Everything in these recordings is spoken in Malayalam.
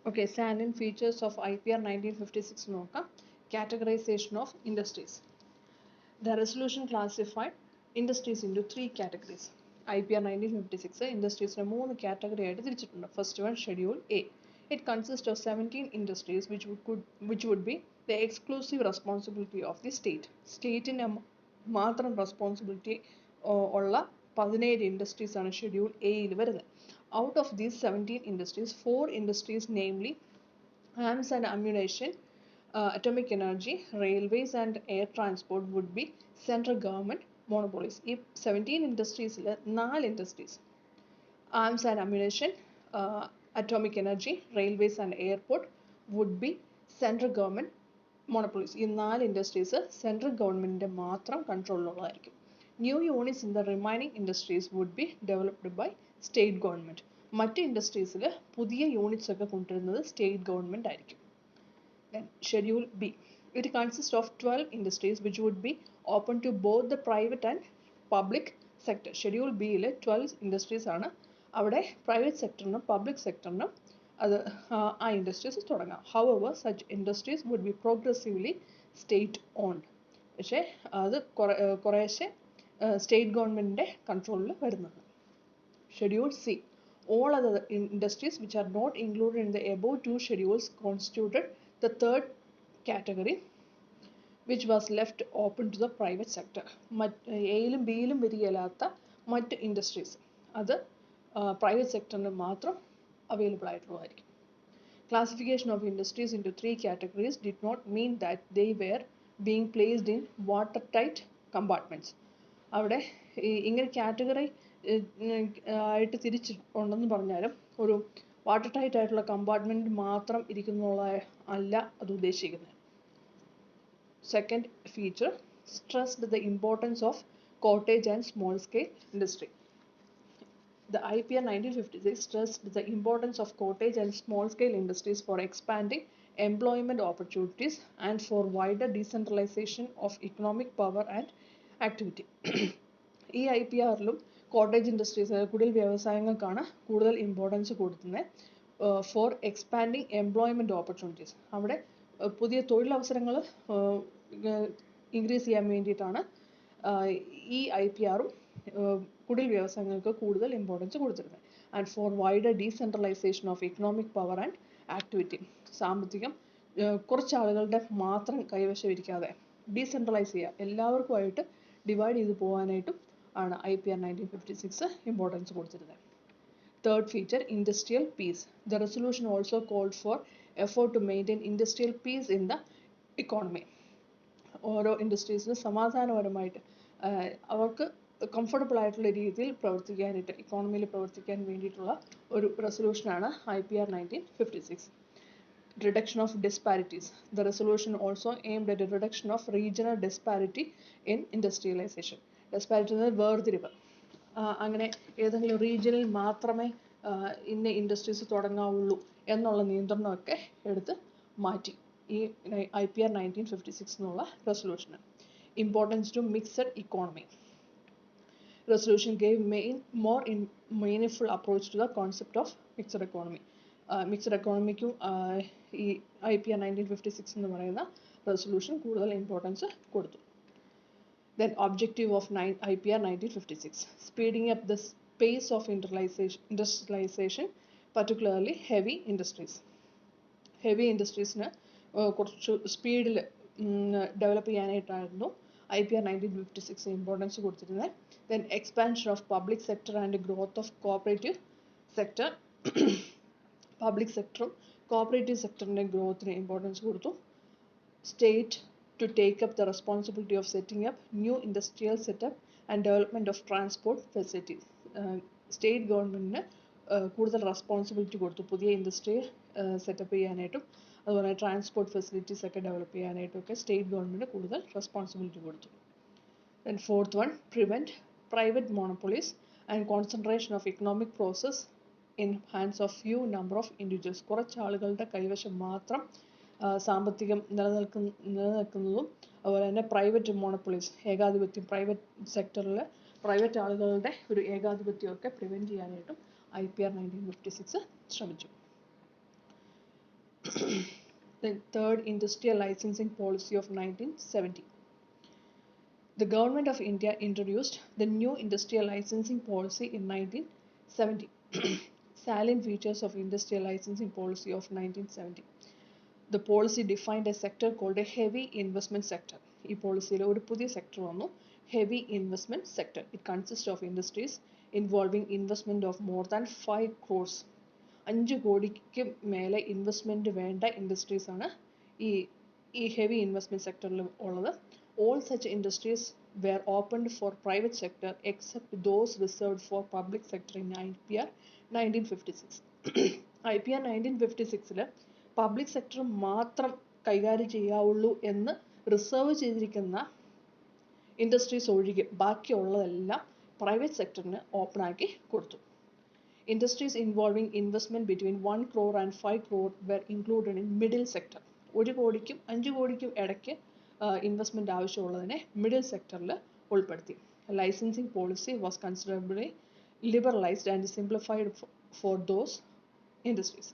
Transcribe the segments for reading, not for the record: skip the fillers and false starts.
Okay, salient features of IPR 1956 നോക്കാം. Categorization of industries. The resolution classified industries into three categories. IPR 1956 industries മൂന്ന് category ആയിട്ട് തിരിച്ചിട്ടുണ്ട്. First one, Schedule A. It consists of 17 industries which would be the exclusive responsibility of the state. State-ന് മാത്രം responsibility ഉള്ള 17 industries ആണ് Schedule A യിൽ വരുന്നത്. Out of these 17 industries, 4 industries, namely arms and ammunition, atomic energy, railways and air transport, would be central government monopolies. ഈ 17 ഇൻഡസ്ട്രീസിൽ 4 industries, arms and ammunition, atomic energy, railways and airport, would be central government monopolies. ഈ 4 ഇൻഡസ്ട്രീസ് സെൻട്രൽ ഗവൺമെൻറ്റിൻ്റെ മാത്രം കൺട്രോളിലുള്ളതായിരിക്കും. New units in the remaining industries would be developed by state government. മറ്റ് ഇൻഡസ്ട്രീസിൽ പുതിയ യൂണിറ്റ്സ് ഒക്കെ കൊണ്ടുവരുന്നത് സ്റ്റേറ്റ് ഗവൺമെൻറ് ആയിരിക്കും. Then Schedule B. It consists of 12 industries which would be open to both the private and public sector. Schedule B യിൽ 12 industries ആണ്. അവിടെ പ്രൈവറ്റ് സെക്ടറിനും പബ്ലിക് സെക്ടറിനും അത് ആ ഇൻഡസ്ട്രീസ് തുടങ്ങാം. However, such industries would be progressively state owned. പക്ഷേ അത് കുറേശ്ശെ സ്റ്റേറ്റ് ഗവൺമെൻറ്റിൻ്റെ കൺട്രോളിൽ വരുന്നത്. Schedule C. All other industries which are not included in the above two schedules constituted the third category, which was left open to the private sector. എയിലും ബിയിലും വരികയില്ലാത്ത മറ്റ് ഇൻഡസ്ട്രീസ് അത് പ്രൈവറ്റ് സെക്ടറിന് മാത്രം available ആയിട്ടുള്ളതായിരിക്കും. Classification of industries into three categories did not mean that they were being placed in watertight compartments. അവിടെ ഇങ്ങനെ കാറ്റഗറി ആയിട്ട് തിരിച്ചിട്ടുണ്ടെന്ന് പറഞ്ഞാലും ഒരു വാട്ടർ ടൈറ്റ് ആയിട്ടുള്ള കമ്പാർട്ട്മെൻറ്റ് മാത്രം ഇരിക്കുന്നുള്ള അല്ല അത് ഉദ്ദേശിക്കുന്നത്. Second feature, stressed the importance of cottage and small scale industry. The IPR 1956 stressed the importance of cottage and small scale industries for expanding employment opportunities and for wider decentralization of economic power and activity. ഈ ഐ പി ആറിലും കോട്ടേജ് ഇൻഡസ്ട്രീസ് കുടിൽ വ്യവസായങ്ങൾക്കാണ് കൂടുതൽ ഇമ്പോർട്ടൻസ് കൊടുക്കുന്നത്. ഫോർ എക്സ്പാൻഡിങ് എംപ്ലോയ്മെൻറ്റ് ഓപ്പർച്യൂണിറ്റീസ്, അവിടെ പുതിയ തൊഴിലവസരങ്ങൾ ഇൻക്രീസ് ചെയ്യാൻ വേണ്ടിയിട്ടാണ് ഈ ഐ പി ആറും കുടിൽ വ്യവസായങ്ങൾക്ക് കൂടുതൽ ഇമ്പോർട്ടൻസ് കൊടുത്തിരുന്നത്. And for wider decentralisation of economic power and activity, സാമ്പത്തികം കുറച്ച് ആളുകളുടെ മാത്രം കൈവശം ഇരിക്കാതെ ഡീസെൻട്രലൈസ് ചെയ്യുക, എല്ലാവർക്കുമായിട്ട് ഡിവൈഡ് ചെയ്ത് പോകാനായിട്ടും ആണ് IPR 1956 ഇമ്പോർട്ടൻസ് കൊടുത്തിരുന്നത്. Third feature, industrial peace. The resolution also called for effort to maintain industrial peace in the economy. ഓരോ ഇൻഡസ്ട്രീസിനും സമാധാനപരമായിട്ട് അവർക്ക് കംഫർട്ടബിൾ ആയിട്ടുള്ള രീതിയിൽ പ്രവർത്തിക്കാനായിട്ട്, ഇക്കോണമിയിൽ പ്രവർത്തിക്കാൻ വേണ്ടിയിട്ടുള്ള ഒരു റെസൊല്യൂഷനാണ് IPR 1956. Reduction of disparities. The resolution also aimed at a reduction of regional disparity in industrialization. Disparity എന്നത് വേർതിരിവ്. അങ്ങനെ ഏതെങ്കിലും റീജിയനിൽ മാത്രമേ ഇന്ന ഇൻഡസ്ട്രീസ് തുടങ്ങാവുള്ളൂ എന്നുള്ള നിയന്ത്രണമൊക്കെ എടുത്ത് മാറ്റി ഈ IPR 1956 എന്നുള്ള റെസൊല്യൂഷന്. Importance to mixed economy. Resolution gave more meaningful approach to the concept of mixed economy. Mixed എക്കോണമിക്കും ഈ IPR 1956 എന്ന് പറയുന്ന റെസൊല്യൂഷൻ കൂടുതൽ ഇമ്പോർട്ടൻസ് കൊടുത്തു. Then objective of IPR 1956, speeding up the pace of industrialization, particularly heavy industries. Heavy ഇൻഡസ്ട്രീസിന് കുറച്ച് സ്പീഡിൽ ഡെവലപ്പ് ചെയ്യാനായിട്ടായിരുന്നു IPR 1956 ഇമ്പോർട്ടൻസ് കൊടുത്തിരുന്നത്. Then expansion of public sector and growth of cooperative sector. Public സെക്ടറും കോപ്പറേറ്റീവ് സെക്ടറിൻ്റെ ഗ്രോത്തിന് ഇമ്പോർട്ടൻസ് കൊടുത്തു. State to take up the responsibility of setting up new industrial setup and development of transport facilities. State ഗവൺമെൻറ്റിന് കൂടുതൽ റെസ്പോൺസിബിലിറ്റി കൊടുത്തു പുതിയ ഇൻഡസ്ട്രി സെറ്റപ്പ് ചെയ്യാനായിട്ടും അതുപോലെ ട്രാൻസ്പോർട്ട് ഫെസിലിറ്റീസ് ഒക്കെ ഡെവലപ്പ് ചെയ്യാനായിട്ടും ഒക്കെ സ്റ്റേറ്റ് ഗവൺമെൻറ് കൂടുതൽ റെസ്പോൺസിബിലിറ്റി കൊടുത്തു. Then fourth one, prevent private monopolies and concentration of economic process in hands of few number of individuals. കുറച്ച് ആളുകളുടെ കൈവശം മാത്രം സാമ്പത്തികം നിലനിൽക്കുന്നതും അതുപോലെ തന്നെ പ്രൈവറ്റ് മോണോപ്പൊളീസ്, ഏകാധിപത്യം, പ്രൈവറ്റ് സെക്ടറിൽ പ്രൈവറ്റ് ആളുകളുടെ ഒരു ഏകാധിപത്യമൊക്കെ പ്രിവെൻറ്റ് ചെയ്യാനായിട്ടും IPR 1956 ശ്രമിച്ചു. Then third, industrial licensing policy of 1970. The government of India introduced the new industrial licensing policy in 1970. Salient features of industrial licensing policy of 1970. The policy defined a sector called a heavy investment sector. ഈ പോളിസിയിൽ ഒരു പുതിയ സെക്ടർ വന്നു, heavy investment sector. It consists of industries involving investment of more than 5 crores. 5 കോടിക്ക് മേലെ ഇൻവെസ്റ്റ്മെന്റ് വേണ്ട ഇൻഡസ്ട്രീസ് ആണ് ഈ ഹെവി ഇൻവെസ്റ്റ്മെന്റ് സെക്ടറിൽ ഉള്ളത്. All such industries were opened for private sector except those reserved for public sector in IPR 1956. IPR 1956 public sector മാത്രം കൈകാര്യം ചെയ്യാവുള്ളൂ എന്ന് റിസർവ് ചെയ്തിരിക്കുന്ന ഇൻഡസ്ട്രീസ് ഒഴികെ ബാക്കിയുള്ളതെല്ലാം പ്രൈവറ്റ് സെക്ടറിന് ഓപ്പൺ ആക്കി കൊടുത്തു. Industries involving investment between 1 crore and 5 crore were included in middle sector. 1 കോടിക്കും 5 കോടിക്കും ഇടയ്ക്ക് ഇൻവെസ്റ്റ്മെന്റ് ആവശ്യമുള്ളതിനെ മിഡിൽ സെക്ടറിൽ ഉൾപ്പെടുത്തി. Licensing policy was considerably liberalised and simplified for those industries.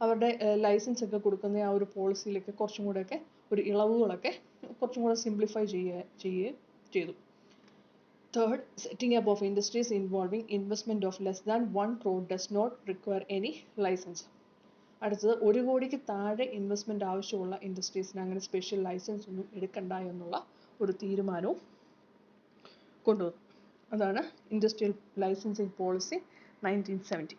അവരുടെ ലൈസൻസ് ഒക്കെ കൊടുക്കുന്ന ആ ഒരു പോളിസിയിലൊക്കെ കുറച്ചും കൂടെയൊക്കെ ഒരു ഇളവുകളൊക്കെ കുറച്ചും കൂടെ സിംപ്ലിഫൈ ചെയ്തു. Third, setting up of industries involving investment of less than 1 crore does not require any license. അടുത്തത് 1 കോടിക്ക് താഴെ ഇൻവെസ്റ്റ്മെന്റ് ആവശ്യമുള്ള ഇൻഡസ്ട്രീസിന് അങ്ങനെ സ്പെഷ്യൽ ലൈസൻസ് ഒന്നും എടുക്കണ്ട എന്നുള്ള ഒരു തീരുമാനവും കൊണ്ടുവന്നു. അതാണ് ഇൻഡസ്ട്രിയൽ ലൈസൻസിങ് പോളിസി 1970.